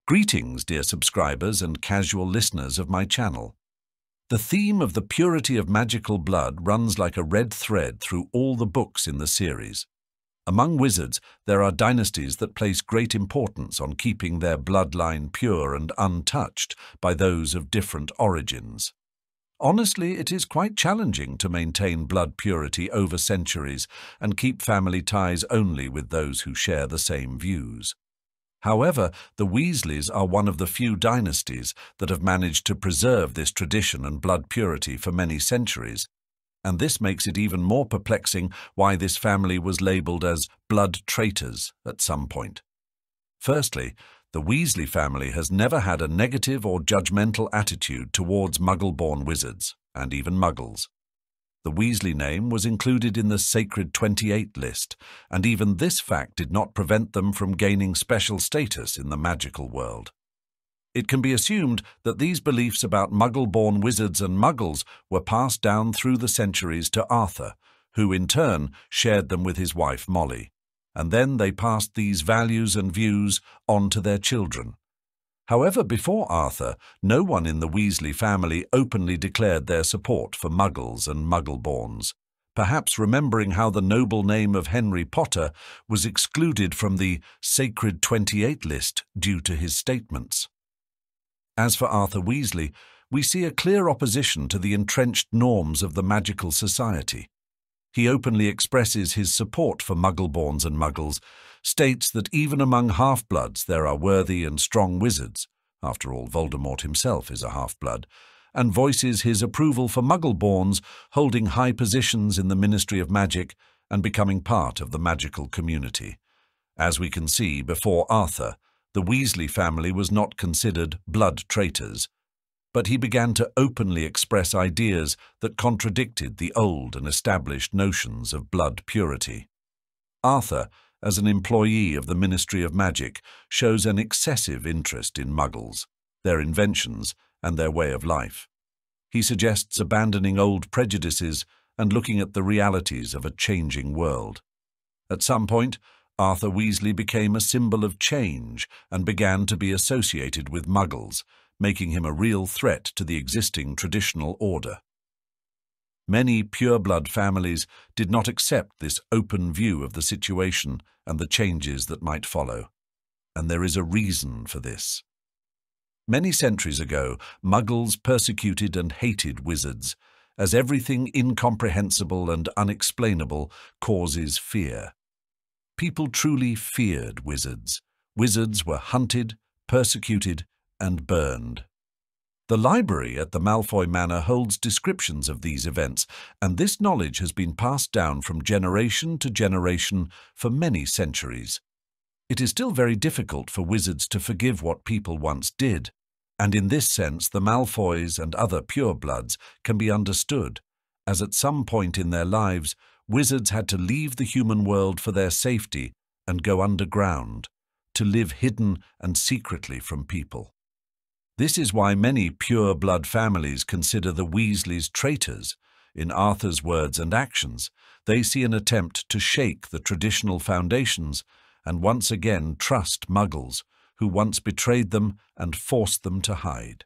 Greetings, dear subscribers and casual listeners of my channel. The theme of the purity of magical blood runs like a red thread through all the books in the series. Among wizards, there are dynasties that place great importance on keeping their bloodline pure and untouched by those of different origins. Honestly, it is quite challenging to maintain blood purity over centuries and keep family ties only with those who share the same views. However, the Weasleys are one of the few dynasties that have managed to preserve this tradition and blood purity for many centuries, and this makes it even more perplexing why this family was labelled as blood traitors at some point. Firstly, the Weasley family has never had a negative or judgmental attitude towards Muggle-born wizards, and even Muggles. The Weasley name was included in the Sacred 28 list, and even this fact did not prevent them from gaining special status in the magical world. It can be assumed that these beliefs about Muggle-born wizards and Muggles were passed down through the centuries to Arthur, who in turn shared them with his wife Molly, and then they passed these values and views on to their children. However, before Arthur, no one in the Weasley family openly declared their support for Muggles and Muggle-borns, perhaps remembering how the noble name of Henry Potter was excluded from the Sacred 28 list due to his statements. As for Arthur Weasley, we see a clear opposition to the entrenched norms of the magical society. He openly expresses his support for Muggle-borns and Muggles, states that even among half-bloods there are worthy and strong wizards, after all Voldemort himself is a half-blood, and voices his approval for Muggle-borns holding high positions in the Ministry of Magic and becoming part of the magical community. As we can see, before Arthur, the Weasley family was not considered blood traitors, but he began to openly express ideas that contradicted the old and established notions of blood purity. Arthur, as an employee of the Ministry of Magic, shows an excessive interest in Muggles, their inventions, and their way of life. He suggests abandoning old prejudices and looking at the realities of a changing world. At some point, Arthur Weasley became a symbol of change and began to be associated with Muggles, making him a real threat to the existing traditional order. Many pureblood families did not accept this open view of the situation and the changes that might follow, and there is a reason for this. Many centuries ago, Muggles persecuted and hated wizards, as everything incomprehensible and unexplainable causes fear. People truly feared wizards. Wizards were hunted, persecuted, and burned. The library at the Malfoy Manor holds descriptions of these events, and this knowledge has been passed down from generation to generation for many centuries. It is still very difficult for wizards to forgive what people once did, and in this sense the Malfoys and other purebloods can be understood, as at some point in their lives wizards had to leave the human world for their safety and go underground, to live hidden and secretly from people. This is why many pure-blood families consider the Weasleys traitors. In Arthur's words and actions, they see an attempt to shake the traditional foundations and once again trust Muggles, who once betrayed them and forced them to hide.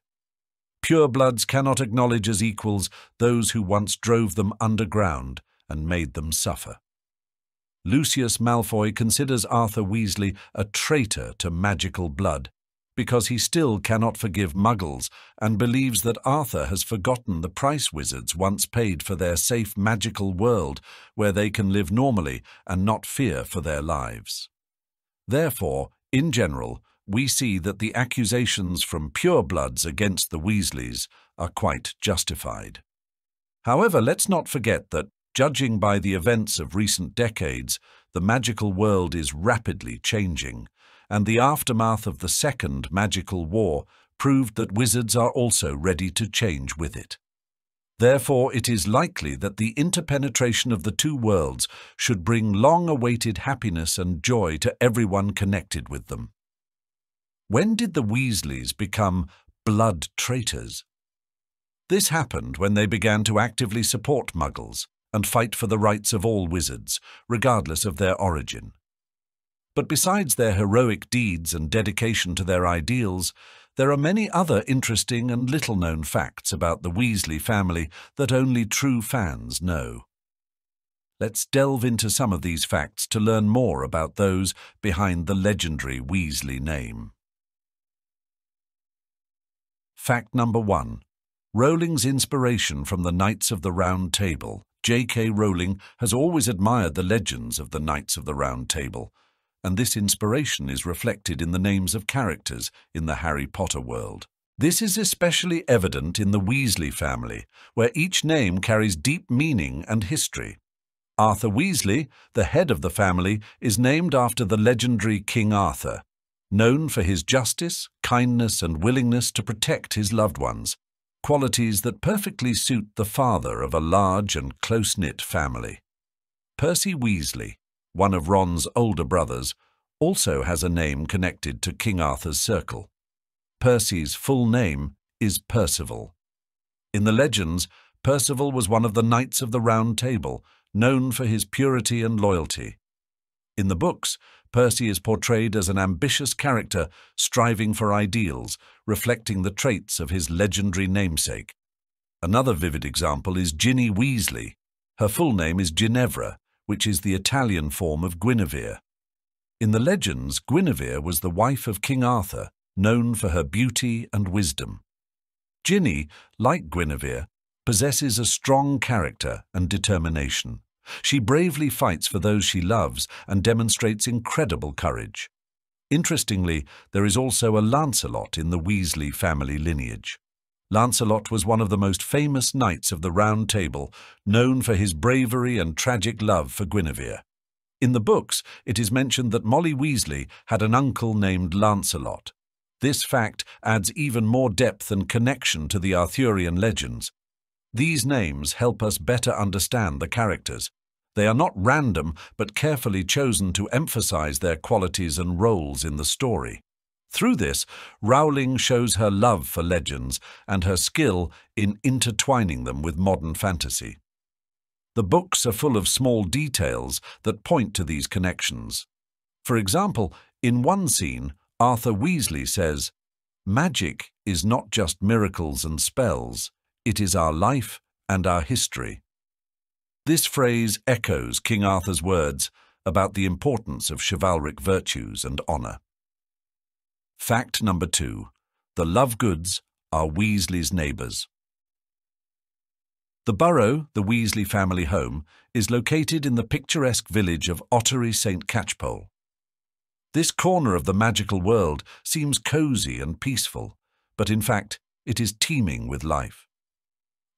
Purebloods cannot acknowledge as equals those who once drove them underground and made them suffer. Lucius Malfoy considers Arthur Weasley a traitor to magical blood, because he still cannot forgive Muggles and believes that Arthur has forgotten the price wizards once paid for their safe magical world where they can live normally and not fear for their lives. Therefore, in general, we see that the accusations from purebloods against the Weasleys are quite justified. However, let's not forget that, judging by the events of recent decades, the magical world is rapidly changing, and the aftermath of the Second Magical War proved that wizards are also ready to change with it. Therefore, it is likely that the interpenetration of the two worlds should bring long-awaited happiness and joy to everyone connected with them. When did the Weasleys become blood traitors? This happened when they began to actively support Muggles and fight for the rights of all wizards, regardless of their origin. But besides their heroic deeds and dedication to their ideals, there are many other interesting and little-known facts about the Weasley family that only true fans know. Let's delve into some of these facts to learn more about those behind the legendary Weasley name. Fact number 1. Rowling's inspiration from the Knights of the Round Table. J.K. Rowling has always admired the legends of the Knights of the Round Table, and this inspiration is reflected in the names of characters in the Harry Potter world. This is especially evident in the Weasley family, where each name carries deep meaning and history. Arthur Weasley, the head of the family, is named after the legendary King Arthur, known for his justice, kindness, and willingness to protect his loved ones, qualities that perfectly suit the father of a large and close-knit family. Percy Weasley, one of Ron's older brothers, also has a name connected to King Arthur's circle. Percy's full name is Percival. In the legends, Percival was one of the Knights of the Round Table, known for his purity and loyalty. In the books, Percy is portrayed as an ambitious character striving for ideals, reflecting the traits of his legendary namesake. Another vivid example is Ginny Weasley. Her full name is Ginevra, which is the Italian form of Guinevere. In the legends, Guinevere was the wife of King Arthur, known for her beauty and wisdom. Ginny, like Guinevere, possesses a strong character and determination. She bravely fights for those she loves and demonstrates incredible courage. Interestingly, there is also a Lancelot in the Weasley family lineage. Lancelot was one of the most famous knights of the Round Table, known for his bravery and tragic love for Guinevere. In the books, it is mentioned that Molly Weasley had an uncle named Lancelot. This fact adds even more depth and connection to the Arthurian legends. These names help us better understand the characters. They are not random, but carefully chosen to emphasize their qualities and roles in the story. Through this, Rowling shows her love for legends and her skill in intertwining them with modern fantasy. The books are full of small details that point to these connections. For example, in one scene, Arthur Weasley says, "Magic is not just miracles and spells, it is our life and our history." This phrase echoes King Arthur's words about the importance of chivalric virtues and honor. Fact number 2. The Lovegoods are Weasley's neighbors. The Burrow, the Weasley family home, is located in the picturesque village of Ottery St. Catchpole. This corner of the magical world seems cozy and peaceful, but in fact, it is teeming with life.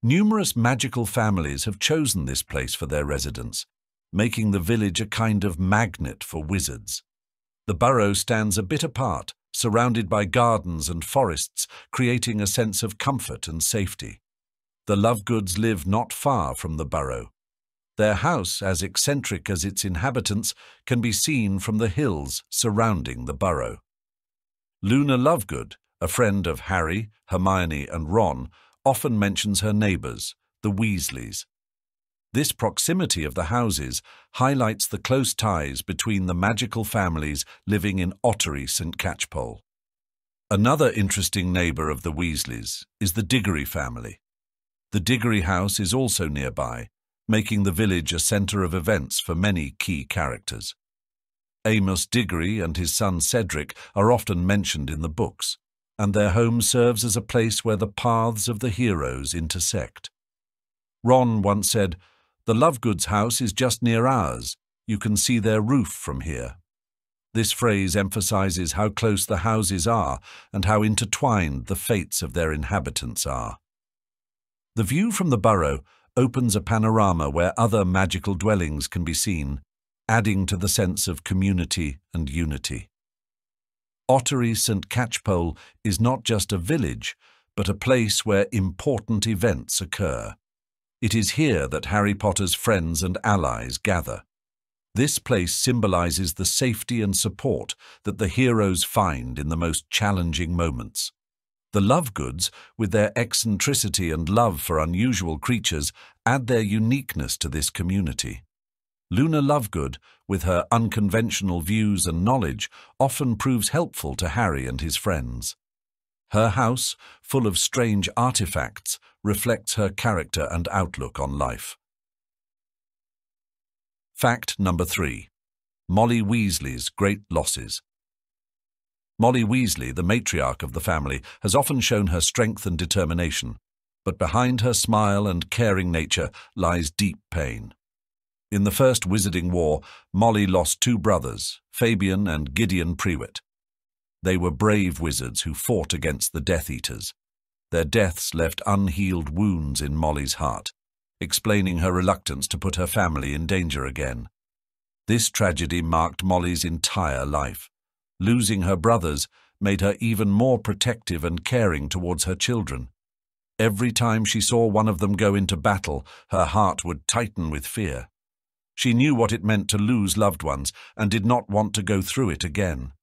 Numerous magical families have chosen this place for their residence, making the village a kind of magnet for wizards. The Burrow stands a bit apart, surrounded by gardens and forests, creating a sense of comfort and safety. The Lovegoods live not far from the Burrow. Their house, as eccentric as its inhabitants, can be seen from the hills surrounding the Burrow. Luna Lovegood, a friend of Harry, Hermione, and Ron, often mentions her neighbors, the Weasleys. This proximity of the houses highlights the close ties between the magical families living in Ottery St. Catchpole. Another interesting neighbor of the Weasleys is the Diggory family. The Diggory house is also nearby, making the village a center of events for many key characters. Amos Diggory and his son Cedric are often mentioned in the books, and their home serves as a place where the paths of the heroes intersect. Ron once said, "The Lovegoods' house is just near ours. You can see their roof from here." This phrase emphasizes how close the houses are and how intertwined the fates of their inhabitants are. The view from the Burrow opens a panorama where other magical dwellings can be seen, adding to the sense of community and unity. Ottery St. Catchpole is not just a village, but a place where important events occur. It is here that Harry Potter's friends and allies gather. This place symbolizes the safety and support that the heroes find in the most challenging moments. The Lovegoods, with their eccentricity and love for unusual creatures, add their uniqueness to this community. Luna Lovegood, with her unconventional views and knowledge, often proves helpful to Harry and his friends. Her house, full of strange artifacts, reflects her character and outlook on life. Fact number 3. Molly Weasley's great losses. Molly Weasley, the matriarch of the family, has often shown her strength and determination, but behind her smile and caring nature lies deep pain. In the First Wizarding War, Molly lost 2 brothers, Fabian and Gideon Prewitt. They were brave wizards who fought against the Death Eaters. Their deaths left unhealed wounds in Molly's heart, explaining her reluctance to put her family in danger again. This tragedy marked Molly's entire life. Losing her brothers made her even more protective and caring towards her children. Every time she saw one of them go into battle, her heart would tighten with fear. She knew what it meant to lose loved ones and did not want to go through it again.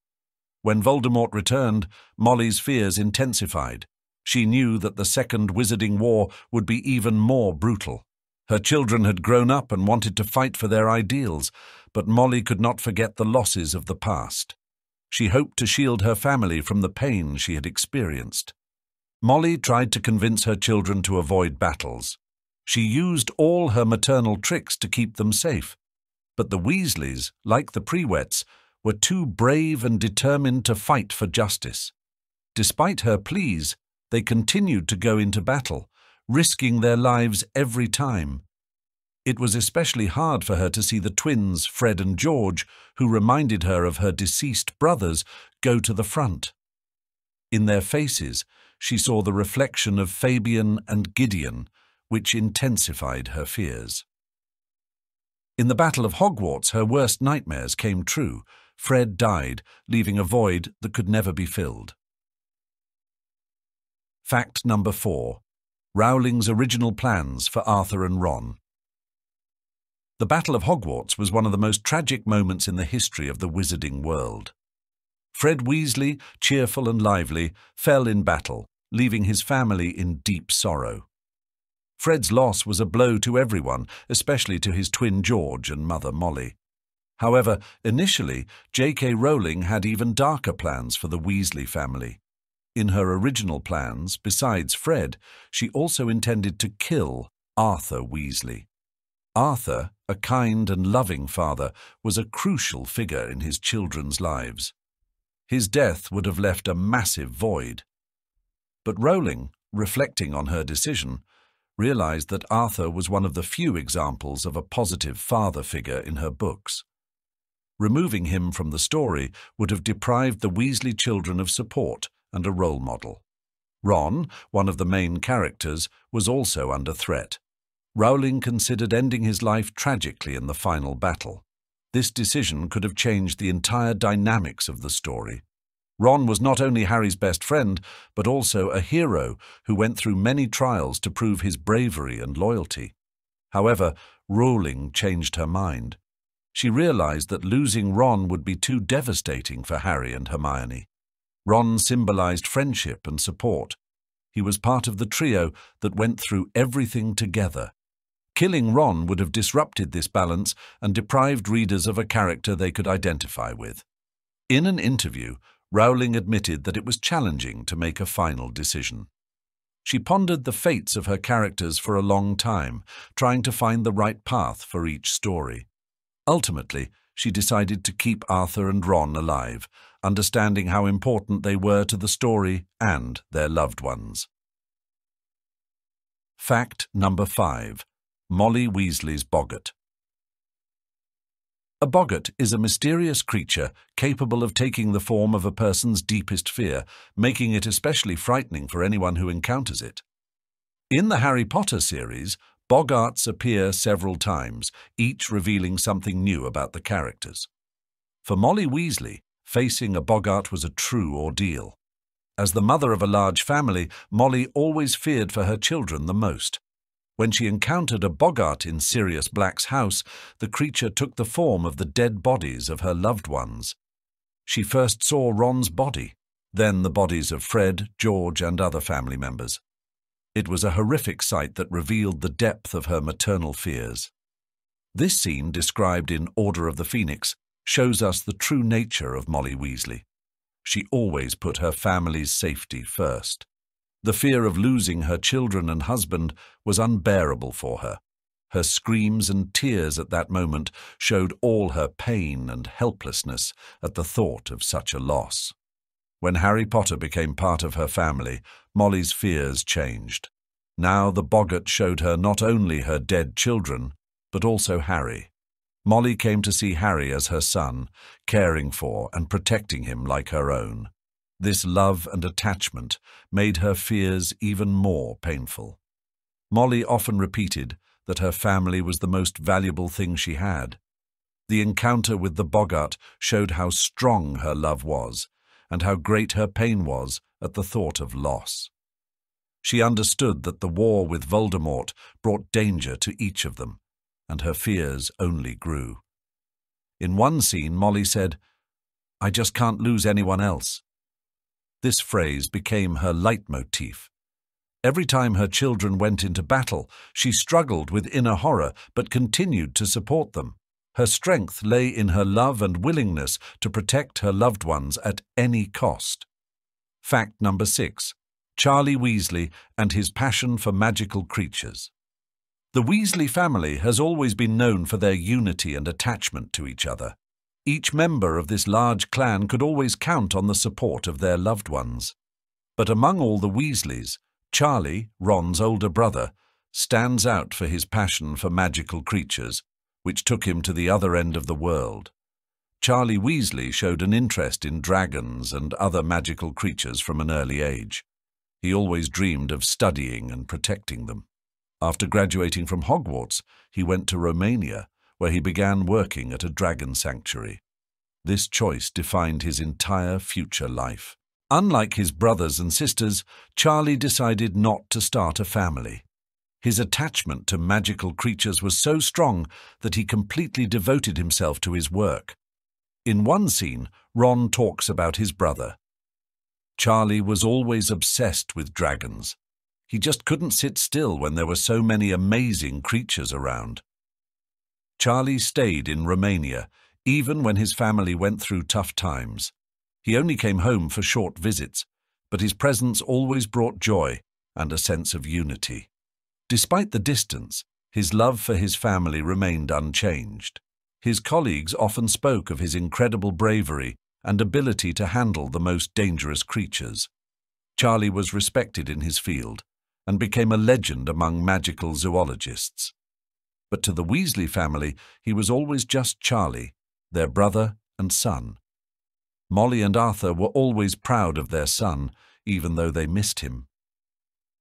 When Voldemort returned, Molly's fears intensified. She knew that the Second Wizarding War would be even more brutal. Her children had grown up and wanted to fight for their ideals, but Molly could not forget the losses of the past. She hoped to shield her family from the pain she had experienced. Molly tried to convince her children to avoid battles. She used all her maternal tricks to keep them safe. But the Weasleys, like the Prewetts, were too brave and determined to fight for justice. Despite her pleas, they continued to go into battle, risking their lives every time. It was especially hard for her to see the twins, Fred and George, who reminded her of her deceased brothers, go to the front. In their faces, she saw the reflection of Fabian and Gideon, which intensified her fears. In the Battle of Hogwarts, her worst nightmares came true. Fred died, leaving a void that could never be filled. Fact number 4. Rowling's original plans for Arthur and Ron. The Battle of Hogwarts was one of the most tragic moments in the history of the wizarding world. Fred Weasley, cheerful and lively, fell in battle, leaving his family in deep sorrow. Fred's loss was a blow to everyone, especially to his twin George and mother Molly. However, initially, J.K. Rowling had even darker plans for the Weasley family. In her original plans, besides Fred, she also intended to kill Arthur Weasley. Arthur, a kind and loving father, was a crucial figure in his children's lives. His death would have left a massive void. But Rowling, reflecting on her decision, realized that Arthur was one of the few examples of a positive father figure in her books. Removing him from the story would have deprived the Weasley children of support and a role model. Ron, one of the main characters, was also under threat. Rowling considered ending his life tragically in the final battle. This decision could have changed the entire dynamics of the story. Ron was not only Harry's best friend, but also a hero who went through many trials to prove his bravery and loyalty. However, Rowling changed her mind. She realized that losing Ron would be too devastating for Harry and Hermione. Ron symbolized friendship and support. He was part of the trio that went through everything together. Killing Ron would have disrupted this balance and deprived readers of a character they could identify with. In an interview, Rowling admitted that it was challenging to make a final decision. She pondered the fates of her characters for a long time, trying to find the right path for each story. Ultimately, she decided to keep Arthur and Ron alive, understanding how important they were to the story and their loved ones. Fact number 5. Molly Weasley's Bogot. A bogot is a mysterious creature capable of taking the form of a person's deepest fear, making it especially frightening for anyone who encounters it. In the Harry Potter series, bogarts appear several times, each revealing something new about the characters. For Molly Weasley, facing a boggart was a true ordeal. As the mother of a large family, Molly always feared for her children the most. When she encountered a boggart in Sirius Black's house, the creature took the form of the dead bodies of her loved ones. She first saw Ron's body, then the bodies of Fred, George, and other family members. It was a horrific sight that revealed the depth of her maternal fears. This scene, described in Order of the Phoenix, shows us the true nature of Molly Weasley. She always put her family's safety first. The fear of losing her children and husband was unbearable for her. Her screams and tears at that moment showed all her pain and helplessness at the thought of such a loss. When Harry Potter became part of her family, Molly's fears changed. Now the Bogot showed her not only her dead children, but also Harry. Molly came to see Harry as her son, caring for and protecting him like her own. This love and attachment made her fears even more painful. Molly often repeated that her family was the most valuable thing she had. The encounter with the Bogot showed how strong her love was, and how great her pain was at the thought of loss. She understood that the war with Voldemort brought danger to each of them, and her fears only grew. In one scene, Molly said, "I just can't lose anyone else." This phrase became her leitmotif. Every time her children went into battle, she struggled with inner horror but continued to support them. Her strength lay in her love and willingness to protect her loved ones at any cost. Fact number 6. Charlie Weasley and his passion for magical creatures. The Weasley family has always been known for their unity and attachment to each other. Each member of this large clan could always count on the support of their loved ones. But among all the Weasleys, Charlie, Ron's older brother, stands out for his passion for magical creatures, which took him to the other end of the world. Charlie Weasley showed an interest in dragons and other magical creatures from an early age. He always dreamed of studying and protecting them. After graduating from Hogwarts, he went to Romania, where he began working at a dragon sanctuary. This choice defined his entire future life. Unlike his brothers and sisters, Charlie decided not to start a family. His attachment to magical creatures was so strong that he completely devoted himself to his work. In one scene, Ron talks about his brother. Charlie was always obsessed with dragons. He just couldn't sit still when there were so many amazing creatures around. Charlie stayed in Romania, even when his family went through tough times. He only came home for short visits, but his presence always brought joy and a sense of unity. Despite the distance, his love for his family remained unchanged. His colleagues often spoke of his incredible bravery and ability to handle the most dangerous creatures. Charlie was respected in his field and became a legend among magical zoologists. But to the Weasley family, he was always just Charlie, their brother and son. Molly and Arthur were always proud of their son, even though they missed him.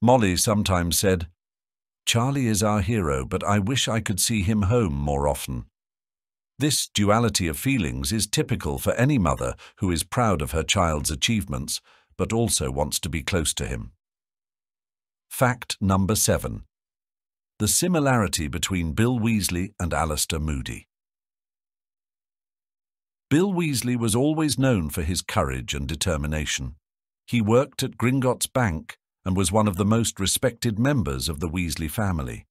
Molly sometimes said, "Charlie is our hero, but I wish I could see him home more often." This duality of feelings is typical for any mother who is proud of her child's achievements, but also wants to be close to him. Fact number 7. The similarity between Bill Weasley and Alistair Moody. Bill Weasley was always known for his courage and determination. He worked at Gringotts Bank and was one of the most respected members of the Weasley family.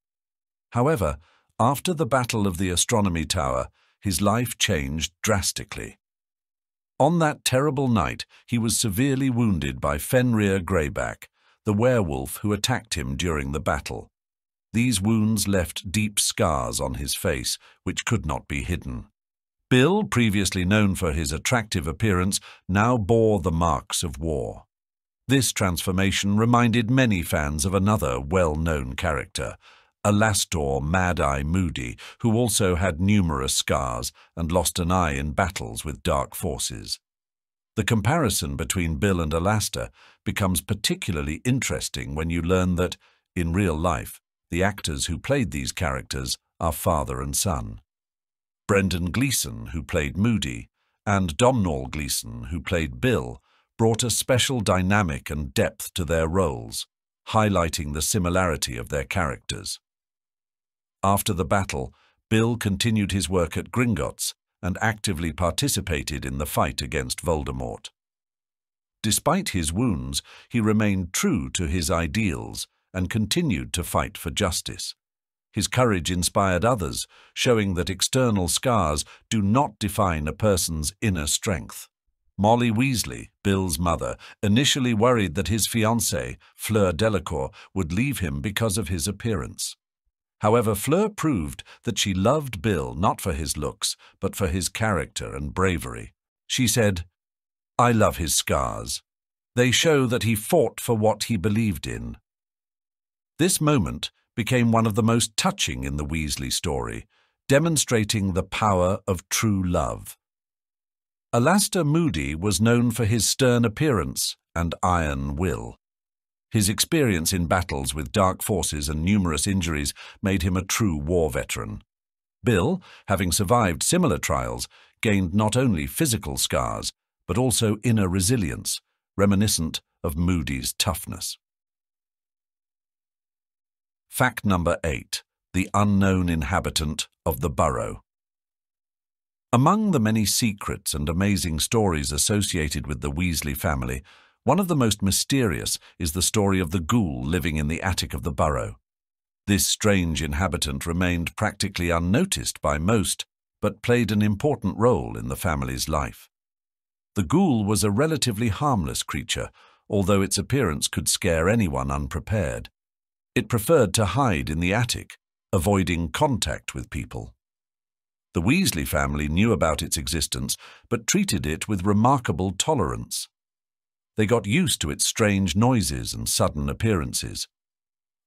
However, after the Battle of the Astronomy Tower, his life changed drastically. On that terrible night, he was severely wounded by Fenrir Greyback, the werewolf who attacked him during the battle. These wounds left deep scars on his face, which could not be hidden. Bill, previously known for his attractive appearance, now bore the marks of war. This transformation reminded many fans of another well-known character, Alistair Mad-Eye Moody, who also had numerous scars and lost an eye in battles with dark forces. The comparison between Bill and Alistair becomes particularly interesting when you learn that, in real life, the actors who played these characters are father and son. Brendan Gleeson, who played Moody, and Domhnall Gleeson, who played Bill, brought a special dynamic and depth to their roles, highlighting the similarity of their characters. After the battle, Bill continued his work at Gringotts and actively participated in the fight against Voldemort. Despite his wounds, he remained true to his ideals and continued to fight for justice. His courage inspired others, showing that external scars do not define a person's inner strength. Molly Weasley, Bill's mother, initially worried that his fiancée, Fleur Delacour, would leave him because of his appearance. However, Fleur proved that she loved Bill not for his looks, but for his character and bravery. She said, "I love his scars. They show that he fought for what he believed in." This moment became one of the most touching in the Weasley story, demonstrating the power of true love. Alistair Moody was known for his stern appearance and iron will. His experience in battles with dark forces and numerous injuries made him a true war veteran. Bill, having survived similar trials, gained not only physical scars, but also inner resilience, reminiscent of Moody's toughness. Fact number 8. The unknown inhabitant of the Burrow. Among the many secrets and amazing stories associated with the Weasley family, one of the most mysterious is the story of the ghoul living in the attic of the Burrow. This strange inhabitant remained practically unnoticed by most, but played an important role in the family's life. The ghoul was a relatively harmless creature, although its appearance could scare anyone unprepared. It preferred to hide in the attic, avoiding contact with people. The Weasley family knew about its existence, but treated it with remarkable tolerance. They got used to its strange noises and sudden appearances.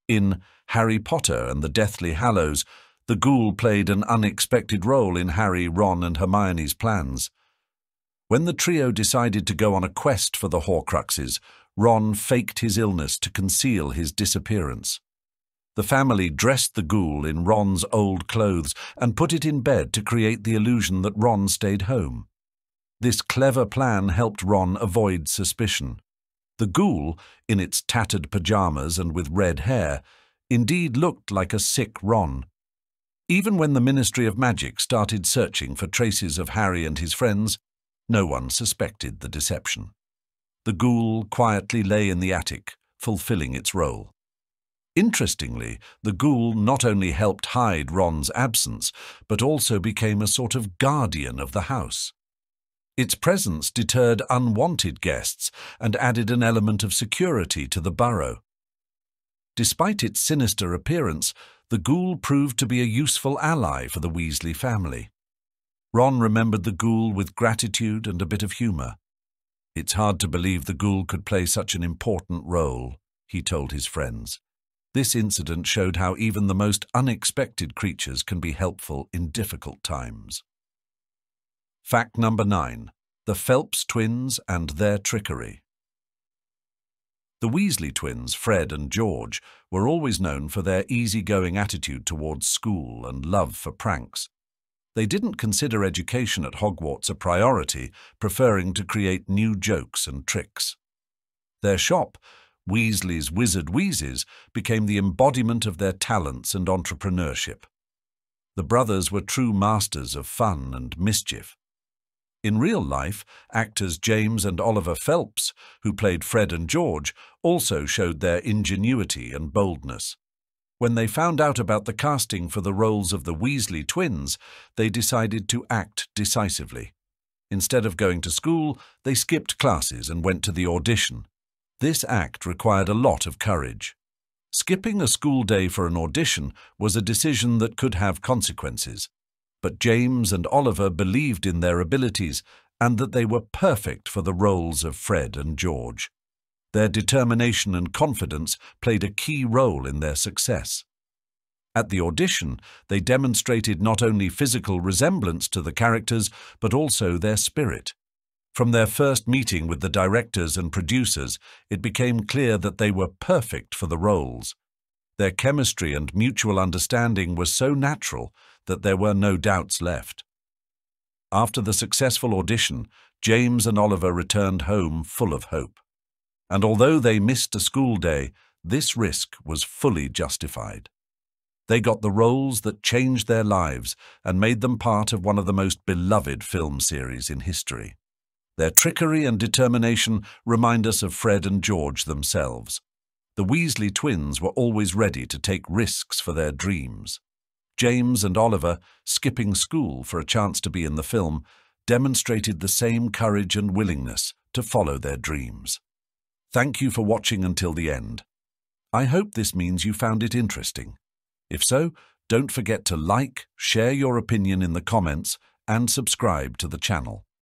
In Harry Potter and the Deathly Hallows, the ghoul played an unexpected role in Harry, Ron, and Hermione's plans. When the trio decided to go on a quest for the Horcruxes, Ron faked his illness to conceal his disappearance. The family dressed the ghoul in Ron's old clothes and put it in bed to create the illusion that Ron stayed home. This clever plan helped Ron avoid suspicion. The ghoul, in its tattered pajamas and with red hair, indeed looked like a sick Ron. Even when the Ministry of Magic started searching for traces of Harry and his friends, no one suspected the deception. The ghoul quietly lay in the attic, fulfilling its role. Interestingly, the ghoul not only helped hide Ron's absence, but also became a sort of guardian of the house. Its presence deterred unwanted guests and added an element of security to the Burrow. Despite its sinister appearance, the ghoul proved to be a useful ally for the Weasley family. Ron remembered the ghoul with gratitude and a bit of humor. "It's hard to believe the ghoul could play such an important role," he told his friends. This incident showed how even the most unexpected creatures can be helpful in difficult times. Fact number 9. The Phelps Twins and their trickery. The Weasley twins, Fred and George, were always known for their easygoing attitude towards school and love for pranks. They didn't consider education at Hogwarts a priority, preferring to create new jokes and tricks. Their shop, Weasley's Wizard Wheezes, became the embodiment of their talents and entrepreneurship. The brothers were true masters of fun and mischief. In real life, actors James and Oliver Phelps, who played Fred and George, also showed their ingenuity and boldness. When they found out about the casting for the roles of the Weasley twins, they decided to act decisively. Instead of going to school, they skipped classes and went to the audition. This act required a lot of courage. Skipping a school day for an audition was a decision that could have consequences. But James and Oliver believed in their abilities and that they were perfect for the roles of Fred and George. Their determination and confidence played a key role in their success. At the audition, they demonstrated not only physical resemblance to the characters, but also their spirit. From their first meeting with the directors and producers, it became clear that they were perfect for the roles. Their chemistry and mutual understanding were so natural that there were no doubts left. After the successful audition, James and Oliver returned home full of hope. And although they missed a school day, this risk was fully justified. They got the roles that changed their lives and made them part of one of the most beloved film series in history. Their trickery and determination remind us of Fred and George themselves. The Weasley twins were always ready to take risks for their dreams. James and Oliver, skipping school for a chance to be in the film, demonstrated the same courage and willingness to follow their dreams. Thank you for watching until the end. I hope this means you found it interesting. If so, don't forget to like, share your opinion in the comments, and subscribe to the channel.